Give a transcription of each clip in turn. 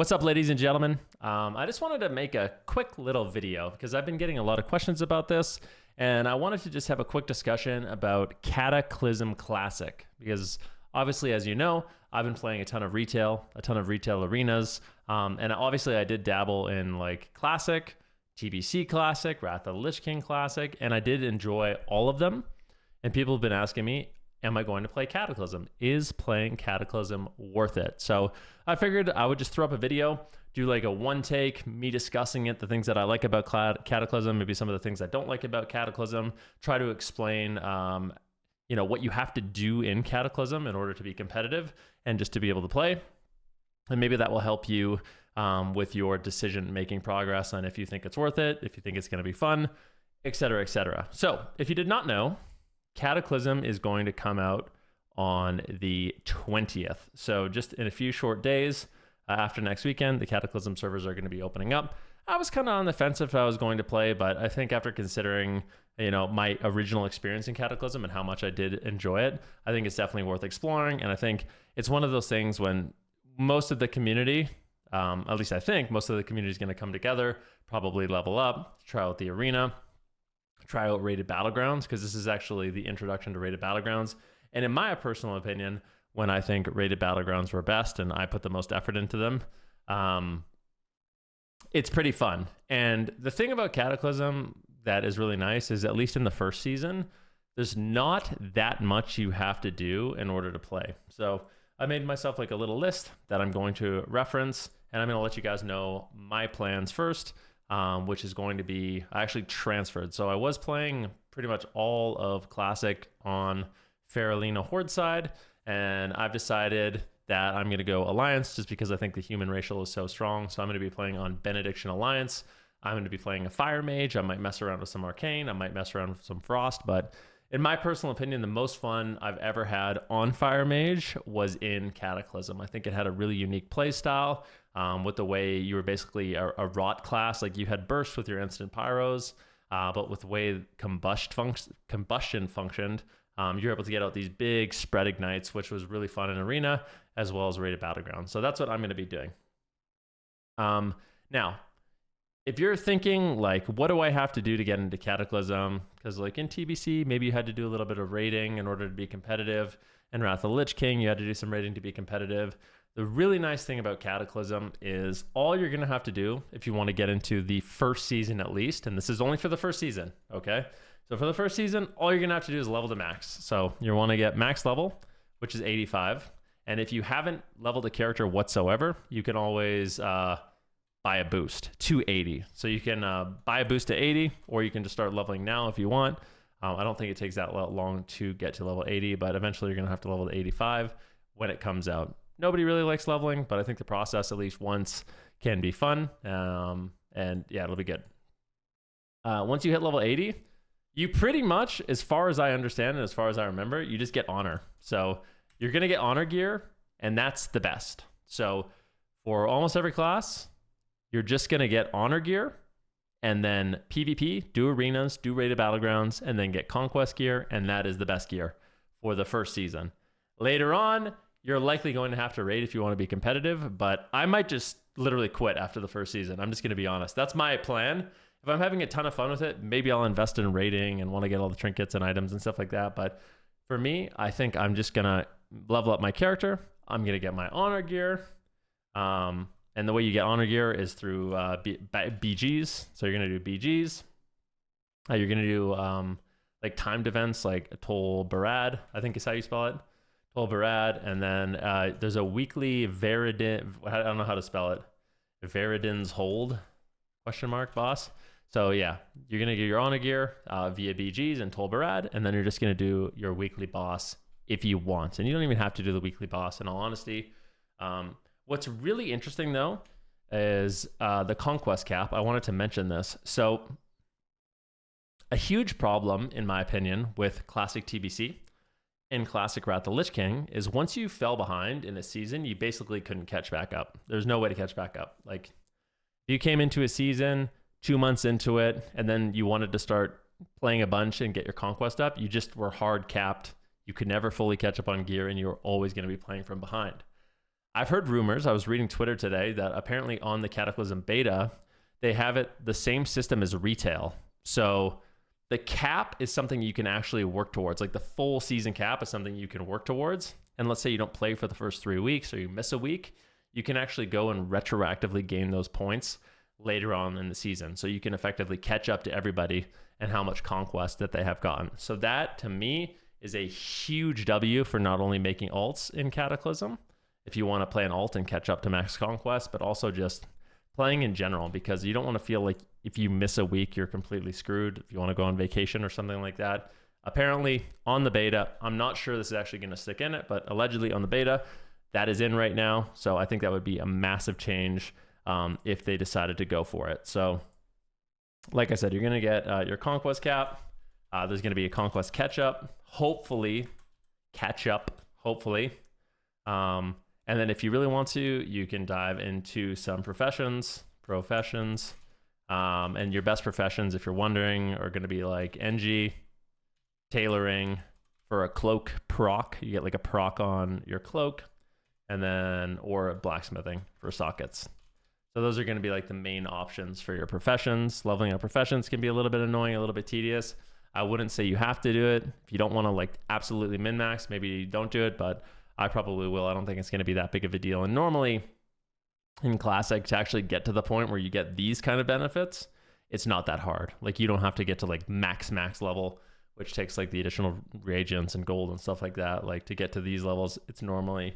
What's up, ladies and gentlemen? I just wanted to make a quick little video because I've been getting a lot of questions about this, and I wanted to just have a quick discussion about Cataclysm Classic because obviously, as you know, I've been playing a ton of retail arenas, and obviously I did dabble in like Classic, TBC Classic, Wrath of the Lich King Classic, and I did enjoy all of them. And people have been asking me, am I going to play Cataclysm? Is playing Cataclysm worth it? So I figured I would just throw up a video, do like a one take, me discussing it, the things that I like about Cataclysm, maybe some of the things I don't like about Cataclysm, try to explain, what you have to do in Cataclysm in order to be competitive and just to be able to play. And maybe that will help you with your decision-making progress on if you think it's worth it, if you think it's going to be fun, etc., etc. So if you did not know, Cataclysm is going to come out on the 20th. So just in a few short days after next weekend, the Cataclysm servers are going to be opening up. I was kind of on the fence if I was going to play, but I think after considering, my original experience in Cataclysm and how much I did enjoy it, I think it's definitely worth exploring. And I think it's one of those things when most of the community, at least I think most of the community is going to come together, probably level up, try out the arena, try out rated battlegrounds, because this is actually the introduction to rated battlegrounds. And in my personal opinion, when I think rated battlegrounds were best and I put the most effort into them, it's pretty fun. And the thing about Cataclysm that is really nice is, at least in the first season, there's not that much you have to do in order to play. So I made myself like a little list that I'm going to reference, and I'm going to let you guys know my plans first. Which is going to be, I actually transferred. So I was playing pretty much all of Classic on Faralina Horde side, and I've decided that I'm going to go Alliance just because I think the human racial is so strong. So I'm going to be playing on Benediction Alliance. I'm going to be playing a Fire Mage. I might mess around with some Arcane. I might mess around with some Frost, but in my personal opinion, the most fun I've ever had on Fire Mage was in Cataclysm. I think it had a really unique play style. With the way you were basically a rot class, like you had burst with your instant pyros, but with the way combustion functioned, you were able to get out these big spread ignites, which was really fun in arena as well as rated battleground. So that's what I'm going to be doing. Now, if you're thinking like, what do I have to do to get into Cataclysm? Because like in TBC, maybe you had to do a little bit of raiding in order to be competitive. In Wrath of the Lich King, you had to do some raiding to be competitive. The really nice thing about Cataclysm is all you're going to have to do if you want to get into the first season at least, and this is only for the first season, okay? So for the first season, all you're going to have to do is level to max. So you want to get max level, which is 85. And if you haven't leveled a character whatsoever, you can always buy a boost to 80. So you can buy a boost to 80, or you can just start leveling now if you want. I don't think it takes that long to get to level 80, but eventually you're going to have to level to 85 when it comes out. Nobody really likes leveling, but I think the process at least once can be fun. And yeah, it'll be good. Once you hit level 80, you pretty much, as far as I understand and as far as I remember, you just get honor. So you're going to get honor gear, and that's the best. So for almost every class, you're just going to get honor gear, and then PvP, do arenas, do rated battlegrounds, and then get conquest gear, and that is the best gear for the first season. Later on, you're likely going to have to raid if you want to be competitive, but I might just literally quit after the first season. I'm just going to be honest. That's my plan. If I'm having a ton of fun with it, maybe I'll invest in raiding and want to get all the trinkets and items and stuff like that. But for me, I think I'm just going to level up my character. I'm going to get my honor gear. And the way you get honor gear is through BGs. So you're going to do BGs. You're going to do like timed events like Tol Barad, I think is how you spell it. Tol Barad, and then there's a weekly Veridin, I don't know how to spell it, Veridin's Hold, boss. So yeah, you're going to get your honor gear via BGs and Tol Barad, and then you're just going to do your weekly boss if you want. And you don't even have to do the weekly boss, in all honesty. What's really interesting, though, is the Conquest Cap. I wanted to mention this. So a huge problem, in my opinion, with Classic TBC in Classic Wrath of the Lich King is once you fell behind in a season, you basically couldn't catch back up. There's no way to catch back up. Like, if you came into a season 2 months into it, and then you wanted to start playing a bunch and get your conquest up, you just were hard capped. You could never fully catch up on gear, and you were always going to be playing from behind. I've heard rumors, I was reading Twitter today, that apparently on the Cataclysm beta, they have it the same system as retail. So the cap is something you can actually work towards. Like the full season cap is something you can work towards. And let's say you don't play for the first 3 weeks or you miss a week, you can actually go and retroactively gain those points later on in the season. So you can effectively catch up to everybody and how much conquest that they have gotten. So that to me is a huge W for not only making alts in Cataclysm, if you want to play an alt and catch up to max conquest, but also just playing in general, because you don't want to feel like if you miss a week, you're completely screwed. If you want to go on vacation or something like that. Apparently on the beta, I'm not sure this is actually going to stick in it, but allegedly on the beta, that is in right now. So I think that would be a massive change if they decided to go for it. So like I said, you're going to get your conquest cap. There's going to be a conquest catch up, hopefully. And then if you really want to, you can dive into some professions, and your best professions, if you're wondering, are going to be like NG, tailoring for a cloak proc. You get like a proc on your cloak, and then, or blacksmithing for sockets. So those are going to be like the main options for your professions. Leveling up professions can be a little bit annoying, a little bit tedious. I wouldn't say you have to do it. If you don't want to like absolutely min-max, maybe you don't do it, but I probably will. I don't think it's going to be that big of a deal. And normally in Classic, to actually get to the point where you get these kind of benefits, it's not that hard. Like you don't have to get to like max level, which takes like the additional reagents and gold and stuff like that. Like to get to these levels, it's normally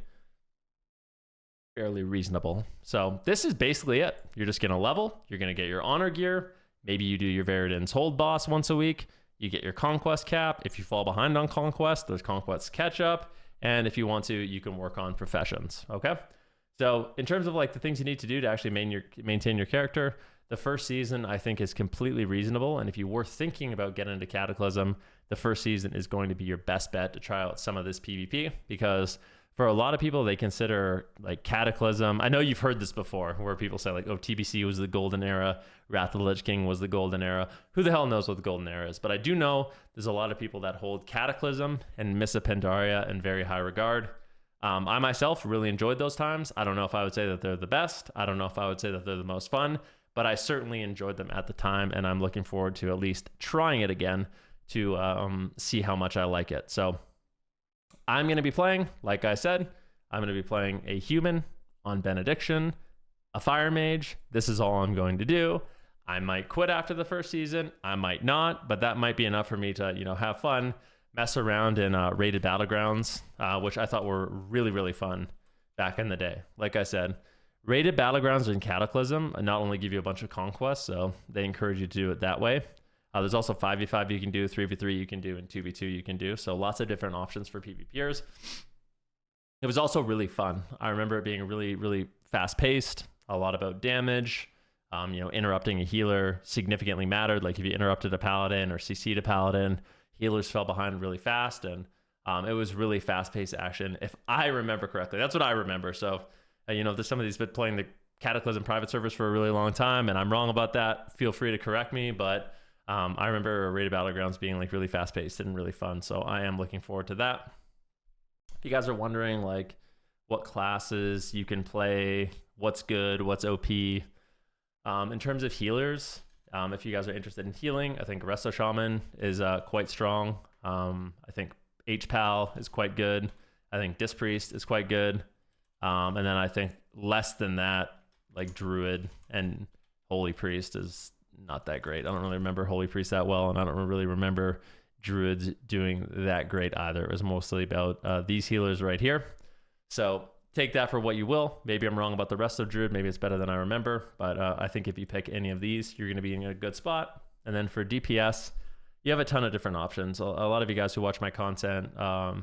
fairly reasonable. So this is basically it. You're just going to level. You're going to get your honor gear. Maybe you do your Veridan's hold boss once a week. You get your conquest cap. If you fall behind on conquest, there's conquest catch up. And if you want to, you can work on professions. Okay. So in terms of like the things you need to do to actually maintain your character, the first season I think is completely reasonable. And if you were thinking about getting into Cataclysm, the first season is going to be your best bet to try out some of this PvP, because for a lot of people, they consider like Cataclysm. I know you've heard this before where people say like, oh, TBC was the golden era. Wrath of the Lich King was the golden era. Who the hell knows what the golden era is? But I do know there's a lot of people that hold Cataclysm and Mists of Pandaria in very high regard. I myself really enjoyed those times. I don't know if I would say that they're the best. I don't know if I would say that they're the most fun, but I certainly enjoyed them at the time. And I'm looking forward to at least trying it again to see how much I like it. So I'm going to be playing, like I said, I'm going to be playing a human on Benediction, a fire mage. This is all I'm going to do. I might quit after the first season. I might not, but that might be enough for me to, you know, have fun, mess around in rated battlegrounds, which I thought were really, really fun back in the day. Like I said, rated battlegrounds in Cataclysm not only give you a bunch of conquests, so they encourage you to do it that way. There's also 5v5 you can do, 3v3 you can do, and 2v2 you can do. So lots of different options for PvPers. It was also really fun. I remember it being really, really fast-paced, a lot about damage. You know, interrupting a healer significantly mattered. Like if you interrupted a paladin or CC'd a paladin, healers fell behind really fast, and it was really fast-paced action, if I remember correctly. That's what I remember. So, you know, if somebody's been playing the Cataclysm private servers for a really long time, and I'm wrong about that, feel free to correct me, but I remember rated battlegrounds being like really fast-paced and really fun, so I am looking forward to that. If you guys are wondering like what classes you can play, what's good, what's OP, in terms of healers, if you guys are interested in healing, I think Resto Shaman is quite strong. I think HPAL is quite good. I think Disc Priest is quite good. And then I think less than that, like Druid and Holy Priest is not that great. I don't really remember Holy Priest that well, and I don't really remember Druids doing that great either. It was mostly about these healers right here. So take that for what you will. Maybe I'm wrong about the rest of Druid. Maybe it's better than I remember. But I think if you pick any of these, you're going to be in a good spot. And then for DPS, you have a ton of different options. A lot of you guys who watch my content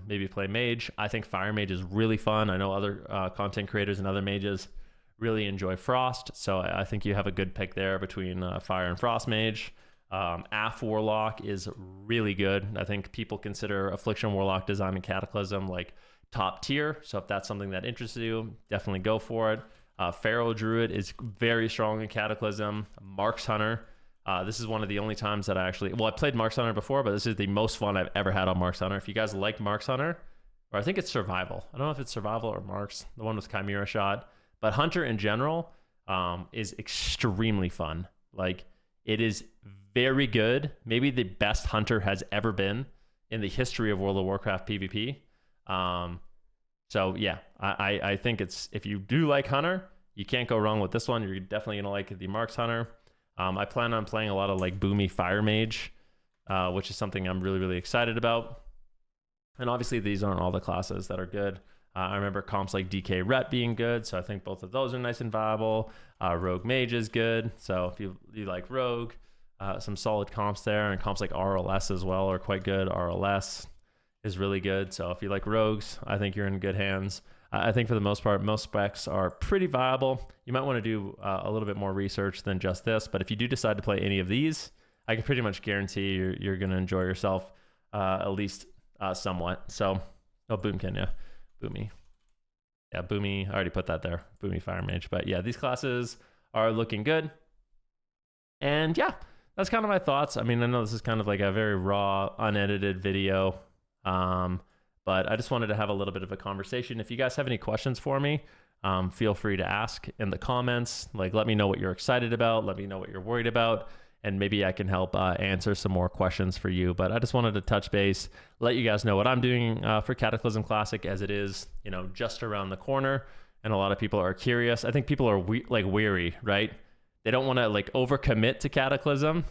maybe play Mage. I think Fire Mage is really fun. I know other content creators and other mages really enjoy Frost. So I think you have a good pick there between Fire and Frost Mage. AF Warlock is really good. I think people consider Affliction Warlock design in Cataclysm like top tier. So if that's something that interests you, definitely go for it. Pharaoh Druid is very strong in Cataclysm. Marks Hunter. This is one of the only times that I played Marks Hunter before, but this is the most fun I've ever had on Marks Hunter. If you guys like Marks Hunter, or I think it's survival. I don't know if it's survival or marks, the one with Chimera shot, but hunter in general is extremely fun. Like, it is very good. Maybe the best hunter has ever been in the history of World of Warcraft PvP. So yeah, I think it's, if you do like hunter, you can't go wrong with this one. You're definitely gonna like the Marks hunter. I plan on playing a lot of like Boomy Fire Mage, which is something I'm really, really excited about. And obviously these aren't all the classes that are good. I remember comps like DK Ret being good, so I think both of those are nice and viable. Rogue Mage is good, so if you like Rogue, some solid comps there, and comps like RLS as well are quite good. RLS is really good, so if you like Rogues, I think you're in good hands. I think for the most part, most specs are pretty viable. You might want to do a little bit more research than just this, but if you do decide to play any of these, I can pretty much guarantee you're going to enjoy yourself, at least somewhat. So, oh, Boomkin, yeah. Boomy. Yeah, Boomy, I already put that there. Boomy Fire Mage. But yeah, these classes are looking good. And yeah, that's kind of my thoughts. I mean, I know this is kind of like a very raw, unedited video. But I just wanted to have a little bit of a conversation. If you guys have any questions for me, feel free to ask in the comments. Like, let me know what you're excited about. Let me know what you're worried about. And maybe I can help answer some more questions for you. But I just wanted to touch base, let you guys know what I'm doing for Cataclysm Classic, as it is, you know, just around the corner. And a lot of people are curious. I think people are weary, right? They don't want to like overcommit to Cataclysm.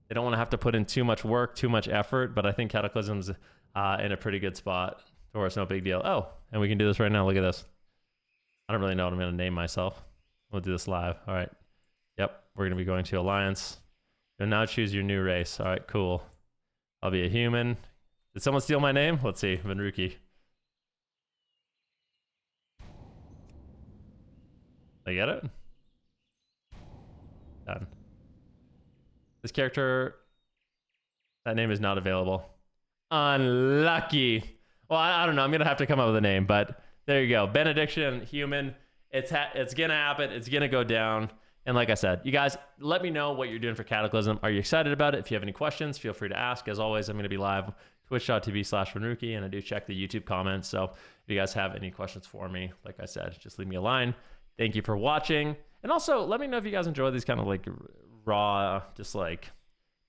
They don't want to have to put in too much work, too much effort. But I think Cataclysm's in a pretty good spot, or it's no big deal. Oh, and we can do this right now. Look at this. I don't really know what I'm going to name myself. We'll do this live. All right. Yep. We're going to be going to Alliance. And now choose your new race. All right, cool. I'll be a human. Did someone steal my name? Let's see. Venruki. I get it? Done. This character, that name is not available. Unlucky. Well, I don't know. I'm going to have to come up with a name, but there you go. Benediction, human. It's going to happen. It's going to go down. And like I said, you guys, let me know what you're doing for Cataclysm. Are you excited about it? If you have any questions, feel free to ask. As always, I'm going to be live twitch.tv/Venruki, and I do check the YouTube comments. So if you guys have any questions for me, like I said, just leave me a line. Thank you for watching. And also, let me know if you guys enjoy these kind of like raw, just like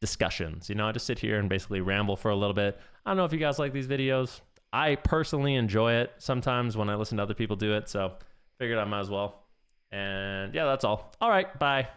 discussions. You know, I just sit here and basically ramble for a little bit. I don't know if you guys like these videos. I personally enjoy it sometimes when I listen to other people do it. So figured I might as well. And yeah, that's all. All right, bye.